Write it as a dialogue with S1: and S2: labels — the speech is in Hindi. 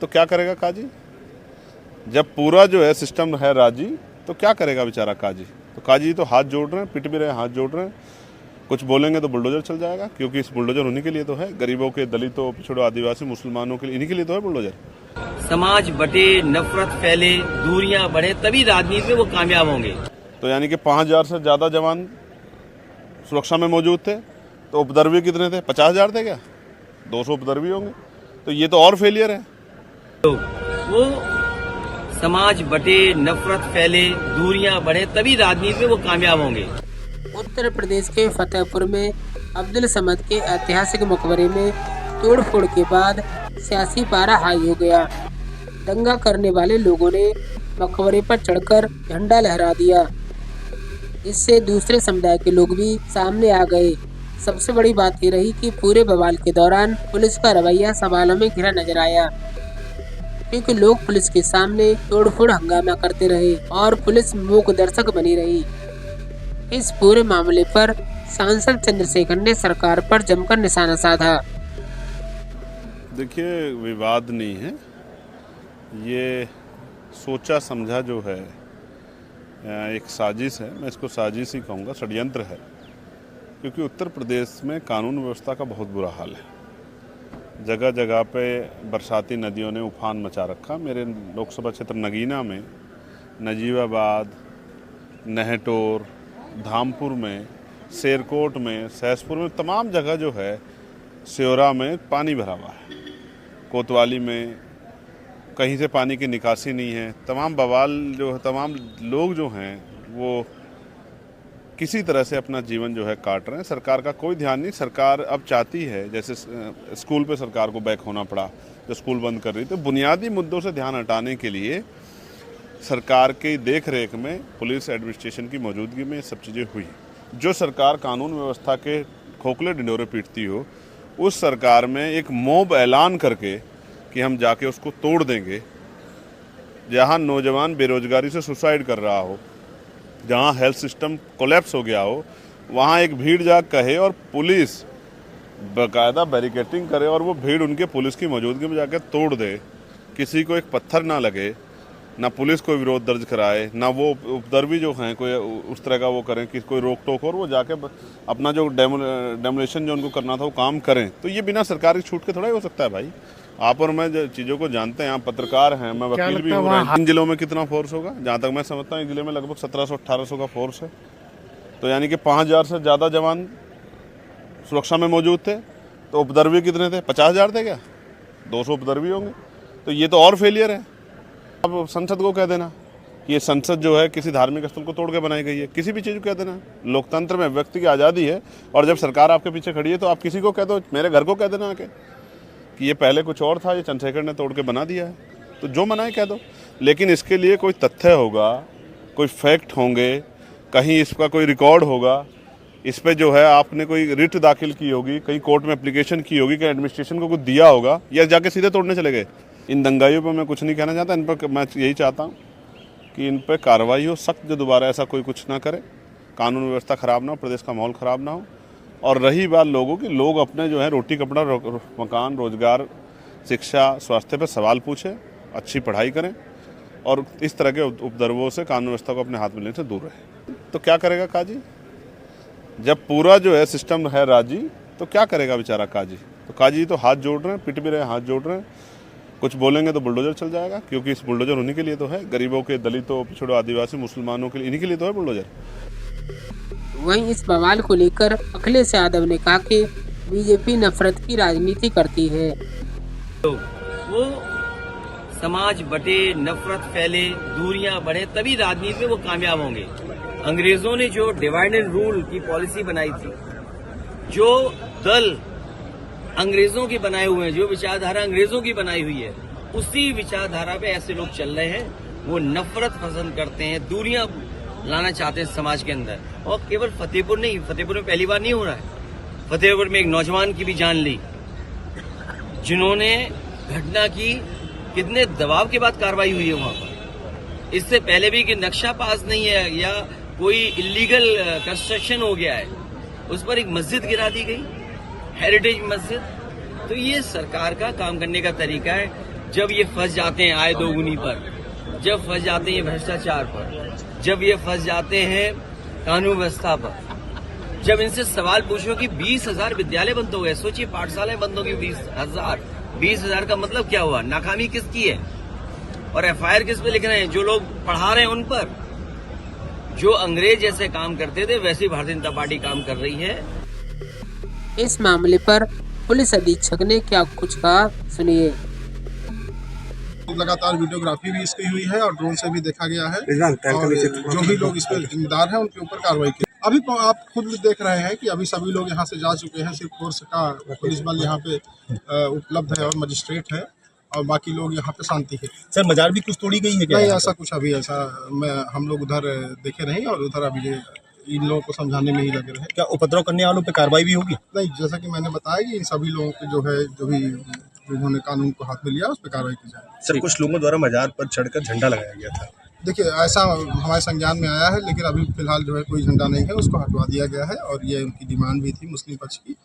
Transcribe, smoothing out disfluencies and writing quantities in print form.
S1: तो क्या करेगा काजी? जब पूरा जो है सिस्टम है राजी, तो क्या करेगा बेचारा काजी? तो काजी तो हाथ जोड़ रहे हैं, पिट भी रहे हैं, हाथ जोड़ रहे हैं। कुछ बोलेंगे तो बुलडोजर चल जाएगा, क्योंकि इस बुलडोजर उन्हीं के लिए तो है, गरीबों के, दलितों, पिछड़ों, आदिवासी, मुसलमानों के लिए, इन्हीं के लिए तो है बुलडोजर।
S2: समाज बटे, नफरत फैले, दूरियां बढ़े, तभी राजनीति में वो कामयाब होंगे।
S1: तो यानी कि 5000 से ज़्यादा जवान सुरक्षा में मौजूद थे, तो उपद्रवी कितने थे? 50,000 थे क्या? 200 उपद्रवी होंगे। तो ये तो और फेलियर है।
S2: वो समाज बटे, नफरत फैले, दूरियां बढ़े, तभी राजनीति में वो कामयाब होंगे।
S3: उत्तर प्रदेश के फतेहपुर में अब्दुल समद के ऐतिहासिक मकबरे में तोड़फोड़ के बाद सियासी पारा हाई हो गया। दंगा करने वाले लोगों ने मकबरे पर चढ़कर झंडा लहरा दिया। इससे दूसरे समुदाय के लोग भी सामने आ गए। सबसे बड़ी बात ये रही कि पूरे बवाल के दौरान पुलिस का रवैया सवालों में घिरा नजर आया, क्योंकि लोग पुलिस के सामने तोड़फोड़ हंगामा करते रहे और पुलिस मूक दर्शक बनी रही। इस पूरे मामले पर सांसद चंद्रशेखर ने सरकार पर जमकर निशाना साधा।
S1: देखिए, विवाद नहीं है, ये सोचा समझा जो है एक साजिश है। मैं इसको साजिश ही कहूँगा, षड्यंत्र है, क्योंकि उत्तर प्रदेश में कानून व्यवस्था का बहुत बुरा हाल है। जगह जगह पे बरसाती नदियों ने उफान मचा रखा। मेरे लोकसभा क्षेत्र नगीना में, नजीबाबाद, नहटोर, धामपुर में, शेरकोट में, सहसपुर में, तमाम जगह जो है, स्योरा में पानी भरा हुआ है। कोतवाली में कहीं से पानी की निकासी नहीं है। तमाम बवाल जो है, तमाम लोग जो हैं वो किसी तरह से अपना जीवन जो है काट रहे हैं। सरकार का कोई ध्यान नहीं। सरकार अब चाहती है, जैसे स्कूल पे सरकार को बैक होना पड़ा, जो स्कूल बंद कर रही, तो बुनियादी मुद्दों से ध्यान हटाने के लिए सरकार की देख रेख में, पुलिस एडमिनिस्ट्रेशन की मौजूदगी में ये सब चीज़ें हुई। जो सरकार कानून व्यवस्था के खोखले ढिंढोरे पीटती हो, उस सरकार में एक मॉब ऐलान करके कि हम जाके उसको तोड़ देंगे। जहाँ नौजवान बेरोजगारी से सुसाइड कर रहा हो, जहाँ हेल्थ सिस्टम कोलैप्स हो गया हो, वहाँ एक भीड़ जा कहे और पुलिस बाकायदा बैरिकेटिंग करे और वो भीड़ उनके पुलिस की मौजूदगी में जाकर तोड़ दे, किसी को एक पत्थर ना लगे, ना पुलिस कोई विरोध दर्ज कराए, ना वो उपद्रवी जो हैं कोई उस तरह का वो करें कि कोई रोक टोक, और वो जाके अपना जो डेमोलेशन जो उनको करना था वो काम करें। तो ये बिना सरकार की छूट के थोड़ा ही हो सकता है भाई। आप और मैं जो चीज़ों को जानते हैं, आप पत्रकार हैं, मैं वकील भी हूँ। इन जिलों में कितना फोर्स होगा? जहाँ तक मैं समझता हूँ, इन जिले में लगभग 1700-1800 का फोर्स है। तो यानी कि 5000 से ज़्यादा जवान सुरक्षा में मौजूद थे, तो उपद्रवी कितने थे? 50,000 थे क्या? 200 उपद्रवी होंगे। तो ये तो और फेलियर है। अब संसद को कह देना कि ये संसद जो है किसी धार्मिक स्थल को तोड़ के बनाई गई है, किसी भी चीज़ को कह देना। लोकतंत्र में व्यक्ति की आज़ादी है, और जब सरकार आपके पीछे खड़ी है तो आप किसी को कह दो, मेरे घर को कह देना आके कि ये पहले कुछ और था, ये चंद्रशेखर ने तोड़ के बना दिया है, तो जो मनाए कह दो। लेकिन इसके लिए कोई तथ्य होगा, कोई फैक्ट होंगे, कहीं इसका कोई रिकॉर्ड होगा, इस पर जो है आपने कोई रिट दाखिल की होगी, कहीं कोर्ट में एप्लीकेशन की होगी, कहीं एडमिनिस्ट्रेशन को कुछ दिया होगा, या जाके सीधे तोड़ने चले गए। इन दंगाइयों पर मैं कुछ नहीं कहना चाहता। इन पर मैं यही चाहता हूँ कि इन पर कार्रवाई हो सख्त, जो दोबारा ऐसा कोई कुछ ना करे, कानून व्यवस्था ख़राब ना हो, प्रदेश का माहौल ख़राब ना हो। और रही बात लोगों की, लोग अपने जो है रोटी कपड़ा मकान, रोजगार, शिक्षा, स्वास्थ्य पर सवाल पूछें, अच्छी पढ़ाई करें और इस तरह के उपद्रवों से कानून व्यवस्था को अपने हाथ में लेने से दूर रहें। तो क्या करेगा काजी? जब पूरा जो है सिस्टम है राजी, तो क्या करेगा बेचारा काजी? तो काजी तो हाथ जोड़ रहे हैं, पिट भी रहे हैं, हाथ जोड़ रहे हैं। कुछ बोलेंगे तो बुलडोजर चल जाएगा, क्योंकि इस बुलडोजर उन्हीं के लिए तो है, गरीबों के, दलितों, पिछड़ों, आदिवासी, मुसलमानों के लिए, इन्हीं के लिए तो है बुलडोजर।
S3: वहीं इस बवाल को लेकर अखिलेश यादव ने कहा कि बीजेपी नफरत की राजनीति करती है।
S2: वो समाज बटे, नफरत फैले, दूरियां बढ़े, तभी राजनीति में वो कामयाब होंगे। अंग्रेजों ने जो डिवाइड एंड रूल की पॉलिसी बनाई थी, जो दल अंग्रेजों की बनाए हुए हैं, जो विचारधारा अंग्रेजों की बनाई हुई है, उसी विचारधारा पे ऐसे लोग चल रहे हैं। वो नफरत पसंद करते हैं, दूरियां लाना चाहते हैं समाज के अंदर। और केवल फतेहपुर नहीं, फतेहपुर में पहली बार नहीं हो रहा है। फतेहपुर में एक नौजवान की भी जान ली, जिन्होंने घटना की, कितने दबाव के बाद कार्रवाई हुई है वहां पर। इससे पहले भी कि नक्शा पास नहीं है या कोई इलीगल कंस्ट्रक्शन हो गया है, उस पर एक मस्जिद गिरा दी गई, हेरिटेज मस्जिद। तो ये सरकार का काम करने का तरीका है। जब ये फंस जाते हैं आय दोगुनी पर, जब फंस जाते हैं भ्रष्टाचार पर, जब ये फंस जाते हैं कानून व्यवस्था पर, जब इनसे सवाल पूछो कि 20,000 विद्यालय बंद हो गए, सोचिए पाठशालाएं बंद होगी 20,000 का मतलब क्या हुआ? नाकामी किसकी है? और एफआईआर किस पे लिख रहे हैं? जो लोग पढ़ा रहे हैं उन पर। जो अंग्रेज जैसे काम करते थे वैसे ही भारतीय जनता पार्टी काम कर रही है।
S3: इस मामले पर पुलिस अधीक्षक ने क्या कुछ कहा, सुनिए।
S4: लगातार वीडियोग्राफी भी इसकी हुई है और ड्रोन से भी देखा गया है और जो भी लोग इसमें जिम्मेदार हैं उनके ऊपर कार्रवाई की। अभी आप खुद देख रहे हैं कि अभी सभी लोग यहाँ से जा चुके हैं, सिर्फ फोर्स का पुलिस बल यहाँ पे उपलब्ध है और मजिस्ट्रेट है और बाकी लोग यहाँ पे शांति है।
S5: सर मजार भी कुछ तोड़ी गई है क्या?
S4: नहीं, ऐसा कुछ अभी ऐसा हम लोग उधर देखे नहीं और उधर अभी इन लोगों को समझाने में ही लगे रहे।
S5: क्या उपद्रव करने वालों पे कार्रवाई भी होगी?
S4: नहीं, जैसा कि मैंने बताया कि इन सभी लोगों के जो है जो भी जिन्होंने कानून को हाथ में लिया उस पर कार्रवाई की जाए।
S5: सर कुछ लोगों द्वारा मजार पर चढ़कर झंडा लगाया गया था।
S4: देखिए, ऐसा हमारे संज्ञान में आया है, लेकिन अभी फिलहाल जो है कोई झंडा नहीं है, उसको हटवा दिया गया है और ये उनकी डिमांड भी थी मुस्लिम पक्ष की।